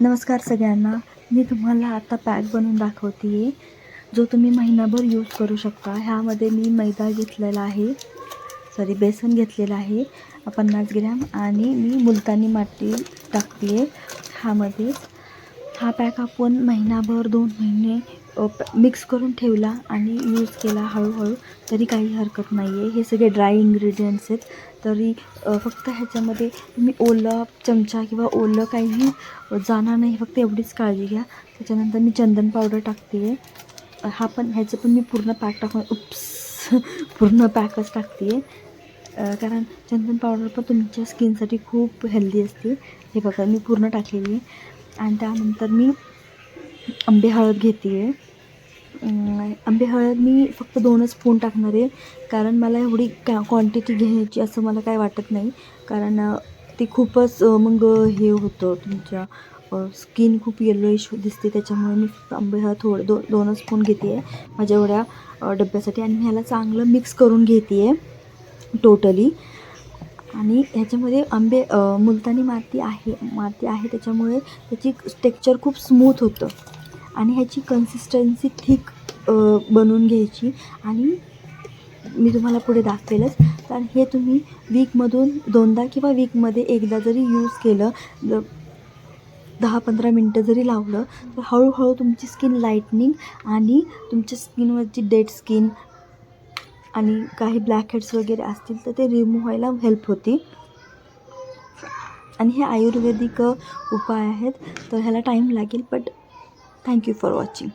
नमस्कार सगळ्यांना. मी तुम्हाला आता पॅक बनवून दाखवते आहे, जो तुम्ही महिनाभर यूज करू शकता. ह्यामध्ये मी मैदा घेतलेला आहे, बेसन घेतलेलं आहे 50 ग्रॅम, आणि मी मुलतानी माती टाकते आहे ह्यामध्ये. हा पॅक आपण महिनाभर 2 महिने मिक्स करून ठेवला आणि यूज केला हळूहळू तरी काही हरकत नाही आहे. हे सगळे ड्राय इन्ग्रेडियंट्स आहेत, तरी फक्त ह्याच्यामध्ये तुम्ही ओला चमचा किंवा ओलं काहीही जाणार नाही, फक्त एवढीच काळजी घ्या. त्याच्यानंतर मी चंदन पावडर टाकते आहे. ह्याचं पण मी पूर्ण पॅक पूर्ण पॅकच टाकते आहे, कारण चंदन पावडर पण तुमच्या स्किनसाठी खूप हेल्दी असते. हे बघा मी पूर्ण टाकलेली आहे. आणि त्यानंतर मी आंबे हळद घेते आहे. आंबे हळद मी फक्त 2च स्पून टाकणार आहे, कारण मला एवढी क्वांटिटी घ्यायची असं मला काय वाटत नाही, कारण ते खूपच मग हे होतं, तुमच्या स्किन खूप येलोइश दिसते. त्याच्यामुळे मी फक्त आंबे हळद 2च स्पून घेते आहे माझ्या एवढ्या डब्यासाठी. आणि मी ह्याला चांगलं मिक्स करून घेते आहे टोटली. आणि ह्याच्यामध्ये मुलतानी माती आहे त्याच्यामुळे त्याची टेक्स्चर खूप स्मूथ होतं. आणि ह्याची कन्सिस्टन्सी थिक बनवून घ्यायची. आणि मी तुम्हाला पुढे दाखवेलच, कारण हे तुम्ही वीकमधून 2दा किंवा वीकमध्ये एकदा जरी यूज केलं, 10-15 मिनटं जरी लावलं, तर हळूहळू तुमची स्किन लाईटनिंग आणि तुमच्या स्किनवरची डेड स्किन आणि काही ब्लॅक हेड्स वगैरे असतील तर ते रिमूव्ह व्हायला हेल्प होती. आणि हे आयुर्वेदिक उपाय आहेत, तर ह्याला टाईम लागेल, बट थँक्यू फॉर वॉचिंग.